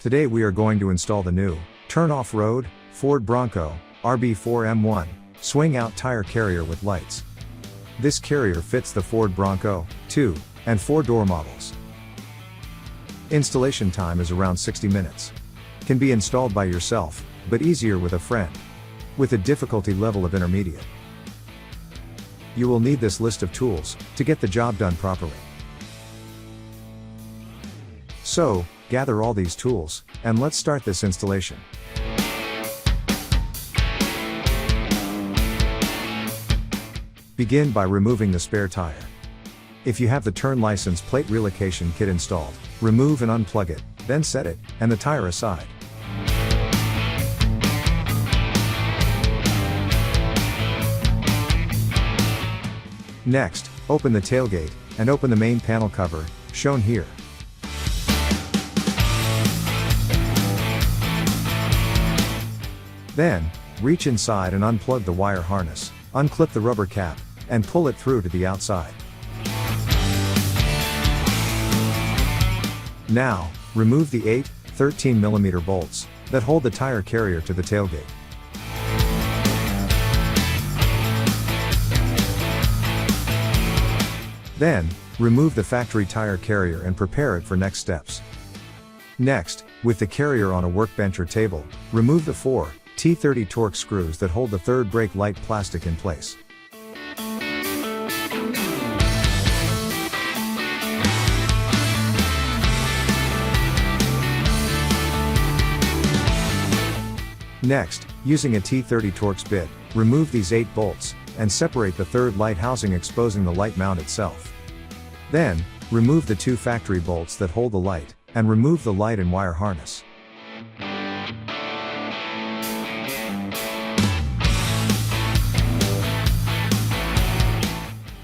Today we are going to install the new Turn Offroad Ford Bronco RB4M1 swing out tire carrier with lights. This carrier fits the Ford Bronco 2 and 4 door models. Installation time is around 60 minutes. Can be installed by yourself, but easier with a friend, with a difficulty level of intermediate. You will need this list of tools to get the job done properly. So, gather all these tools, and let's start this installation. Begin by removing the spare tire. If you have the turn license plate relocation kit installed, remove and unplug it, then set it and the tire aside. Next, open the tailgate and open the main panel cover, shown here. Then, reach inside and unplug the wire harness, unclip the rubber cap, and pull it through to the outside. Now, remove the 8 13mm bolts that hold the tire carrier to the tailgate. Then, remove the factory tire carrier and prepare it for next steps. Next, with the carrier on a workbench or table, remove the 4 T30 Torx screws that hold the third brake light plastic in place. Next, using a T30 Torx bit, remove these 8 bolts, and separate the third light housing, exposing the light mount itself. Then, remove the 2 factory bolts that hold the light, and remove the light and wire harness.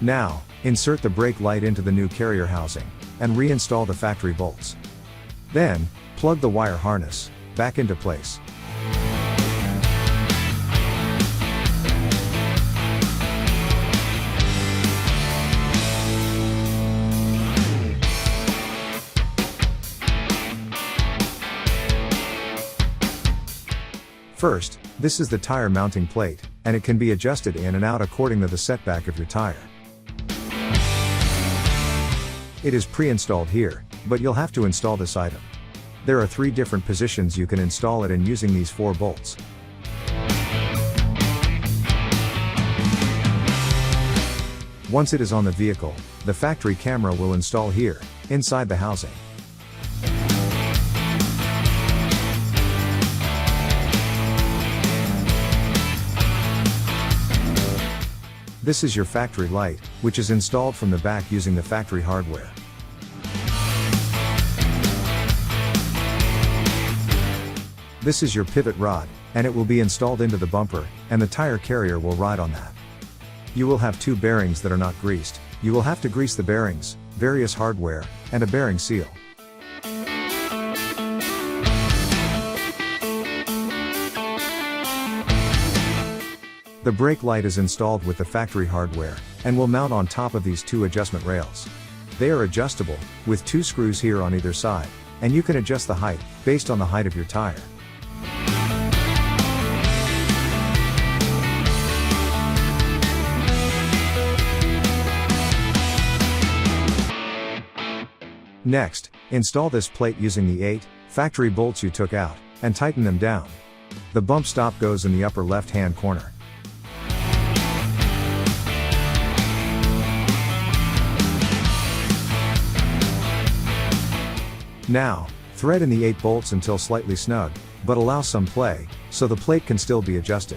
Now, insert the brake light into the new carrier housing, and reinstall the factory bolts. Then, plug the wire harness back into place. First, this is the tire mounting plate, and it can be adjusted in and out according to the setback of your tire. It is pre-installed here, but you'll have to install this item. There are 3 different positions you can install it in using these 4 bolts. Once it is on the vehicle, the factory camera will install here, inside the housing. This is your factory light, which is installed from the back using the factory hardware. This is your pivot rod, and it will be installed into the bumper, and the tire carrier will ride on that. You will have 2 bearings that are not greased. You will have to grease the bearings, various hardware, and a bearing seal. The brake light is installed with the factory hardware, and will mount on top of these 2 adjustment rails. They are adjustable, with 2 screws here on either side, and you can adjust the height, based on the height of your tire. Next, install this plate using the 8 factory bolts you took out, and tighten them down. The bump stop goes in the upper left-hand corner. Now, thread in the 8 bolts until slightly snug, but allow some play, so the plate can still be adjusted.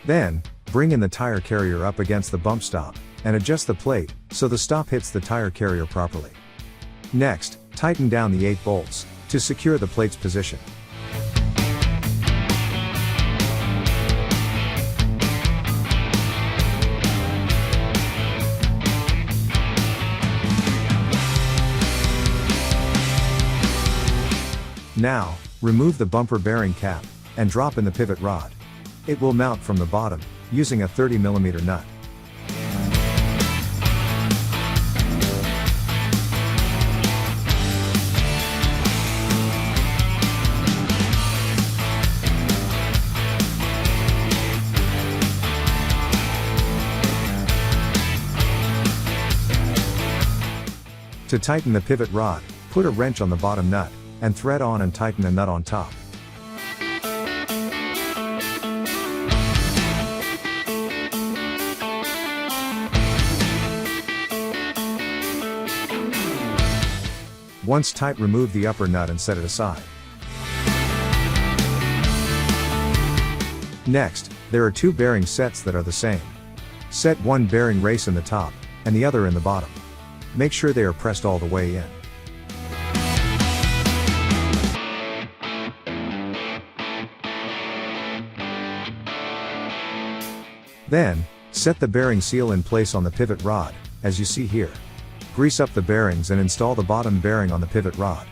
Then, bring in the tire carrier up against the bump stop, and adjust the plate, so the stop hits the tire carrier properly. Next, tighten down the 8 bolts, to secure the plate's position. Now, remove the bumper bearing cap, and drop in the pivot rod. It will mount from the bottom, using a 30mm nut. To tighten the pivot rod, put a wrench on the bottom nut, and thread on and tighten the nut on top. Once tight, remove the upper nut and set it aside. Next, there are two bearing sets that are the same. Set one bearing race in the top, and the other in the bottom. Make sure they are pressed all the way in. Then, set the bearing seal in place on the pivot rod, as you see here. Grease up the bearings and install the bottom bearing on the pivot rod.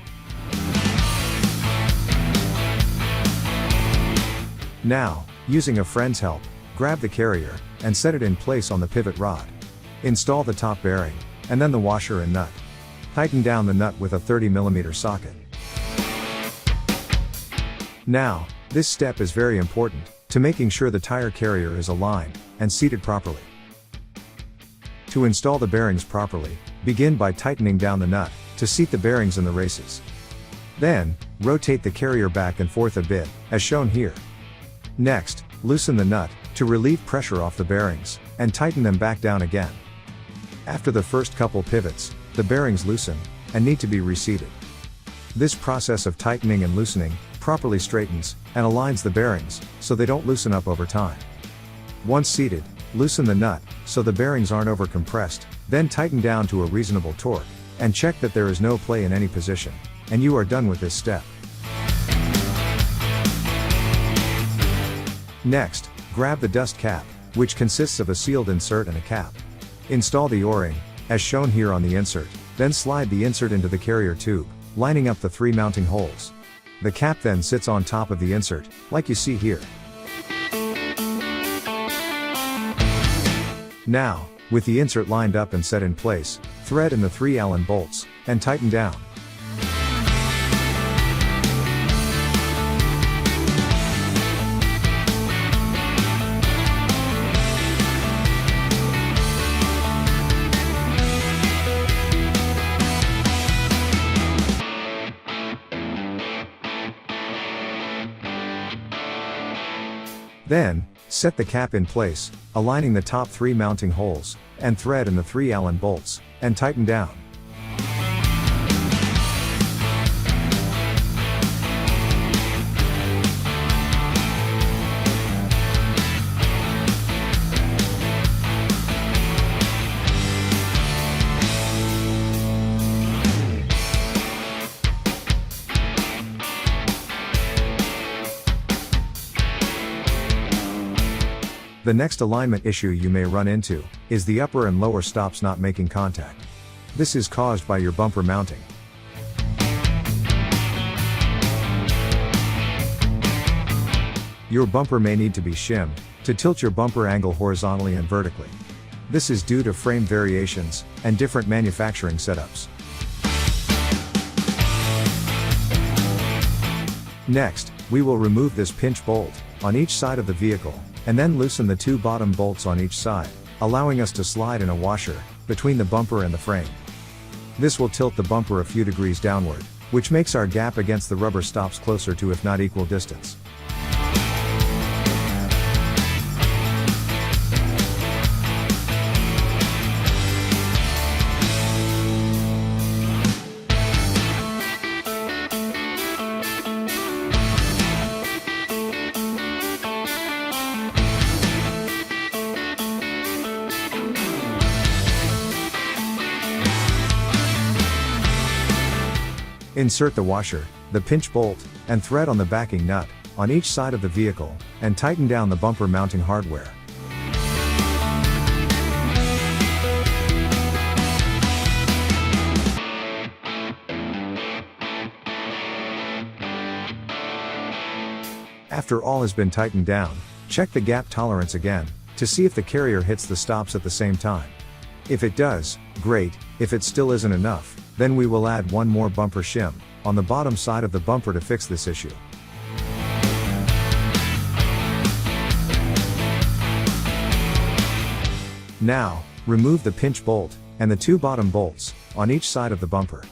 Now, using a friend's help, grab the carrier, and set it in place on the pivot rod. Install the top bearing, and then the washer and nut. Tighten down the nut with a 30mm socket. Now, this step is very important, to making sure the tire carrier is aligned, and seated properly. To install the bearings properly, begin by tightening down the nut, to seat the bearings in the races. Then, rotate the carrier back and forth a bit, as shown here. Next, loosen the nut, to relieve pressure off the bearings, and tighten them back down again. After the first couple pivots, the bearings loosen, and need to be reseated. This process of tightening and loosening, properly straightens, and aligns the bearings, so they don't loosen up over time. Once seated, loosen the nut, so the bearings aren't over-compressed, then tighten down to a reasonable torque, and check that there is no play in any position, and you are done with this step. Next, grab the dust cap, which consists of a sealed insert and a cap. Install the O-ring, as shown here on the insert, then slide the insert into the carrier tube, lining up the 3 mounting holes. The cap then sits on top of the insert, like you see here. Now, with the insert lined up and set in place, thread in the 3 Allen bolts, and tighten down. Then, set the cap in place, aligning the top 3 mounting holes, and thread in the 3 Allen bolts, and tighten down. The next alignment issue you may run into, is the upper and lower stops not making contact. This is caused by your bumper mounting. Your bumper may need to be shimmed, to tilt your bumper angle horizontally and vertically. This is due to frame variations, and different manufacturing setups. Next, we will remove this pinch bolt, on each side of the vehicle, and then loosen the 2 bottom bolts on each side, allowing us to slide in a washer, between the bumper and the frame. This will tilt the bumper a few degrees downward, which makes our gap against the rubber stops closer to if not equal distance. Insert the washer, the pinch bolt, and thread on the backing nut, on each side of the vehicle, and tighten down the bumper mounting hardware. After all has been tightened down, check the gap tolerance again, to see if the carrier hits the stops at the same time. If it does, great. If it still isn't enough, then we will add one more bumper shim on the bottom side of the bumper to fix this issue. Now, remove the pinch bolt and the 2 bottom bolts on each side of the bumper.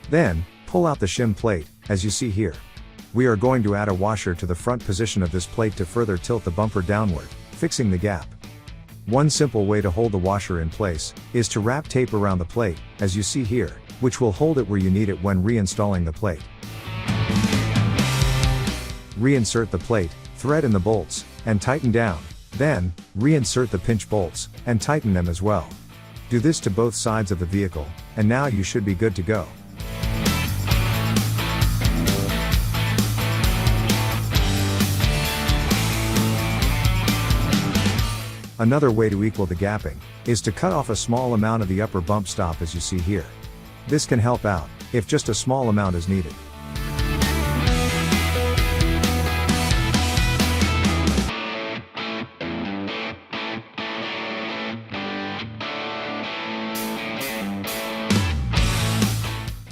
Then, pull out the shim plate, as you see here. We are going to add a washer to the front position of this plate to further tilt the bumper downward, fixing the gap. One simple way to hold the washer in place is to wrap tape around the plate, as you see here, which will hold it where you need it when reinstalling the plate. Reinsert the plate, thread in the bolts, and tighten down. Then, reinsert the pinch bolts, and tighten them as well. Do this to both sides of the vehicle, and now you should be good to go. Another way to equal the gapping is to cut off a small amount of the upper bump stop as you see here. This can help out if just a small amount is needed.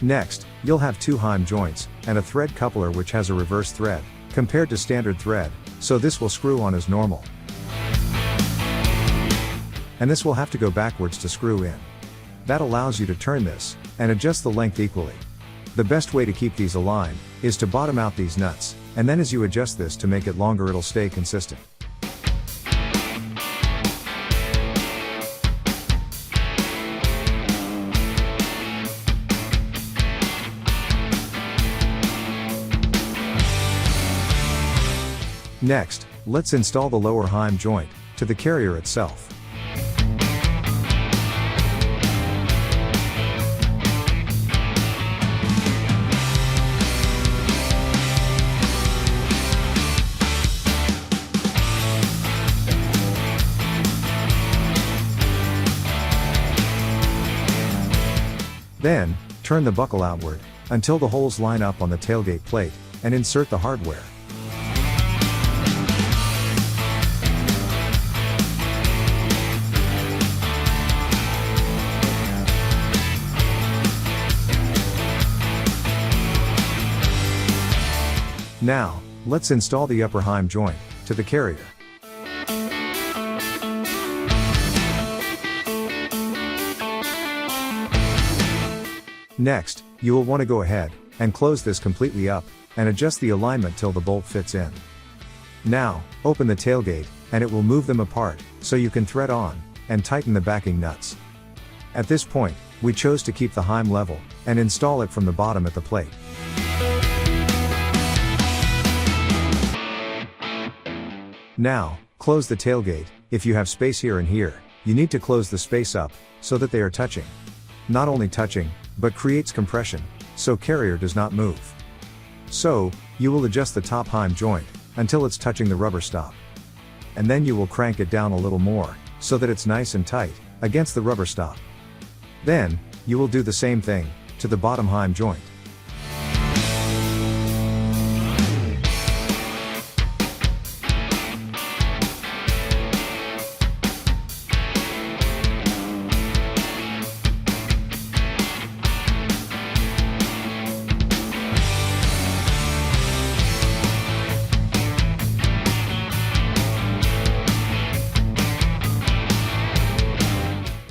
Next, you'll have 2 heim joints and a thread coupler which has a reverse thread compared to standard thread, so this will screw on as normal. And this will have to go backwards to screw in. That allows you to turn this and adjust the length equally. The best way to keep these aligned is to bottom out these nuts, and then as you adjust this to make it longer it'll stay consistent. Next, let's install the lower heim joint to the carrier itself. Then, turn the buckle outward until the holes line up on the tailgate plate, and insert the hardware. Now, let's install the upper heim joint to the carrier. Next, you will want to go ahead and close this completely up and adjust the alignment till the bolt fits in. Now, open the tailgate and it will move them apart so you can thread on and tighten the backing nuts. At this point, we chose to keep the heim level and install it from the bottom at the plate. Now, close the tailgate. If you have space here and here, you need to close the space up so that they are touching. Not only touching, but creates compression, so carrier does not move. So, you will adjust the top heim joint until it's touching the rubber stop. And then you will crank it down a little more so that it's nice and tight against the rubber stop. Then, you will do the same thing to the bottom heim joint.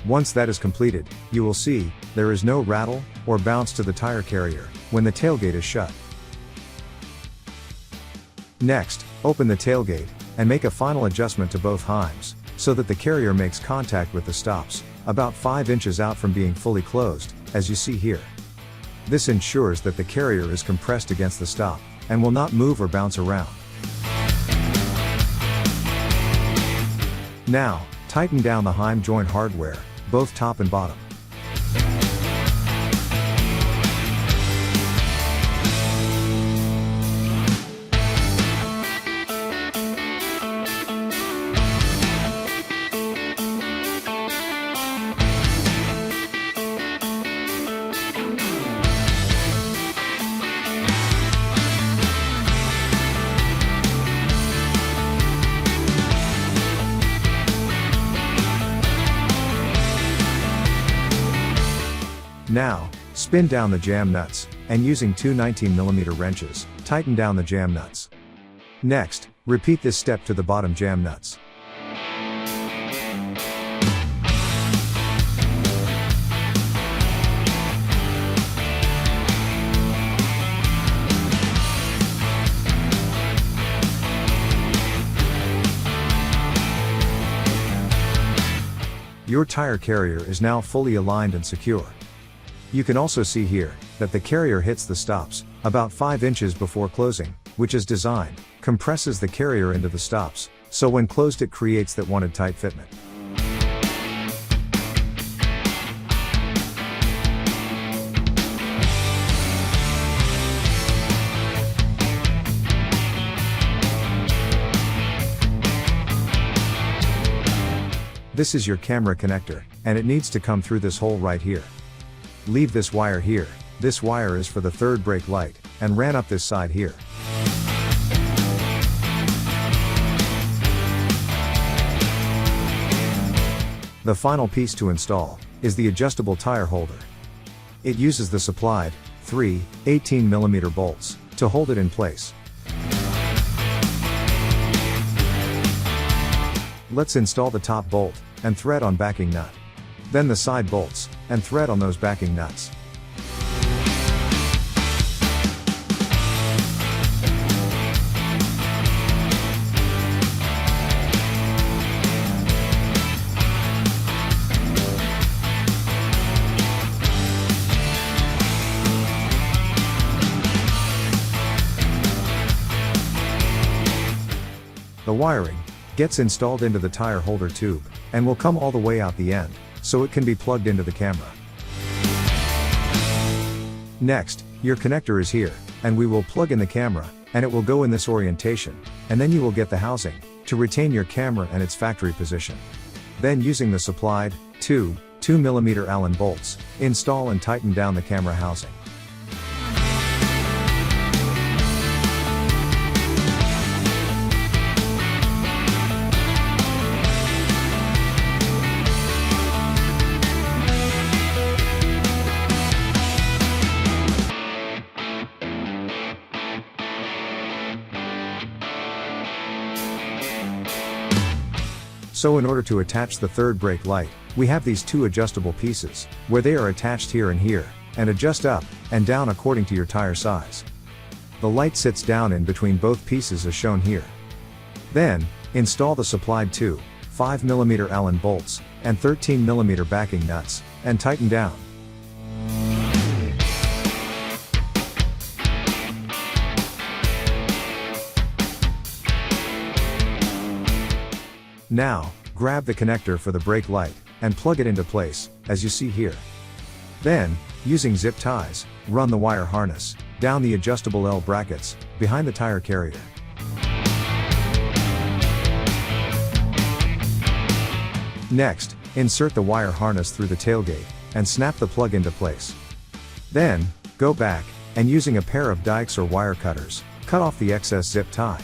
Once that is completed, you will see, there is no rattle or bounce to the tire carrier when the tailgate is shut. Next, open the tailgate and make a final adjustment to both heims, so that the carrier makes contact with the stops, about 5 inches out from being fully closed, as you see here. This ensures that the carrier is compressed against the stop, and will not move or bounce around. Now, tighten down the heim joint hardware, both top and bottom. Now, spin down the jam nuts, and using two 19mm wrenches, tighten down the jam nuts. Next, repeat this step to the bottom jam nuts. Your tire carrier is now fully aligned and secure. You can also see here, that the carrier hits the stops, about 5 inches before closing, which is designed, compresses the carrier into the stops, so when closed it creates that wanted tight fitment. This is your camera connector, and it needs to come through this hole right here. Leave this wire here. This wire is for the third brake light, and ran up this side here. The final piece to install is the adjustable tire holder. It uses the supplied 3 18mm bolts to hold it in place. Let's install the top bolt and thread on backing nut. Then the side bolts and thread on those backing nuts. The wiring gets installed into the tire holder tube, and will come all the way out the end, so it can be plugged into the camera. Next, your connector is here, and we will plug in the camera, and it will go in this orientation, and then you will get the housing, to retain your camera and its factory position. Then using the supplied, 2mm Allen bolts, install and tighten down the camera housing. So in order to attach the third brake light, we have these two adjustable pieces, where they are attached here and here, and adjust up and down according to your tire size. The light sits down in between both pieces as shown here. Then, install the supplied 2 5mm Allen bolts, and 13mm backing nuts, and tighten down. Now, grab the connector for the brake light, and plug it into place, as you see here. Then, using zip ties, run the wire harness down the adjustable L brackets, behind the tire carrier. Next, insert the wire harness through the tailgate, and snap the plug into place. Then, go back, and using a pair of dikes or wire cutters, cut off the excess zip tie.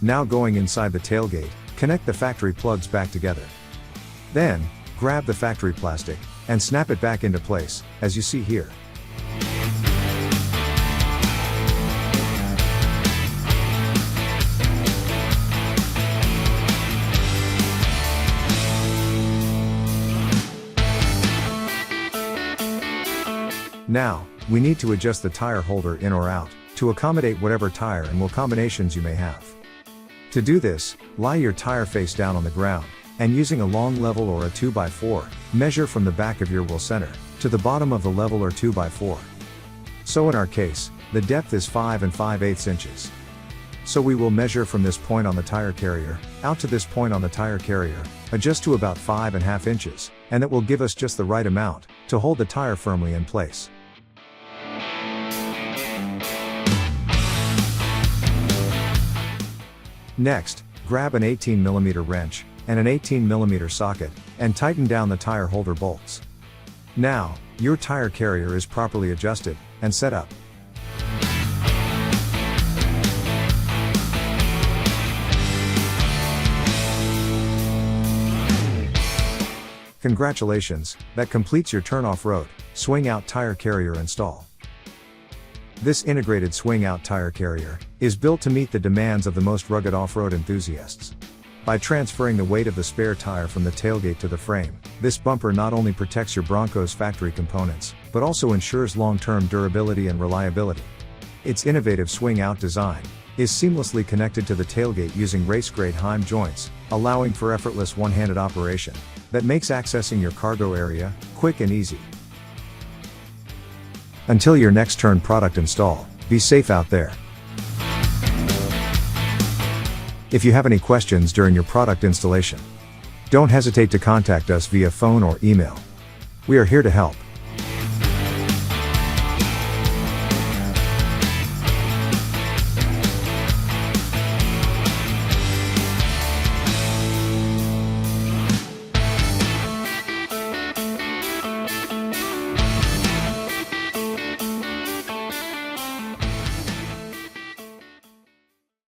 Now going inside the tailgate, connect the factory plugs back together. Then, grab the factory plastic, and snap it back into place, as you see here. Now, we need to adjust the tire holder in or out, to accommodate whatever tire and wheel combinations you may have. To do this, lie your tire face down on the ground, and using a long level or a 2x4, measure from the back of your wheel center, to the bottom of the level or 2x4. So in our case, the depth is 5 5/8 inches. So we will measure from this point on the tire carrier, out to this point on the tire carrier, adjust to about 5 1/2 inches, and that will give us just the right amount, to hold the tire firmly in place. Next, grab an 18mm wrench, and an 18mm socket, and tighten down the tire holder bolts. Now, your tire carrier is properly adjusted, and set up. Congratulations, that completes your Turn Off-Road swing out tire carrier install. This integrated swing out tire carrier is built to meet the demands of the most rugged off-road enthusiasts. By transferring the weight of the spare tire from the tailgate to the frame, this bumper not only protects your Bronco's factory components, but also ensures long-term durability and reliability. Its innovative swing-out design is seamlessly connected to the tailgate using race-grade heim joints, allowing for effortless one-handed operation that makes accessing your cargo area quick and easy. Until your next Turn product install, be safe out there. If you have any questions during your product installation, don't hesitate to contact us via phone or email. We are here to help.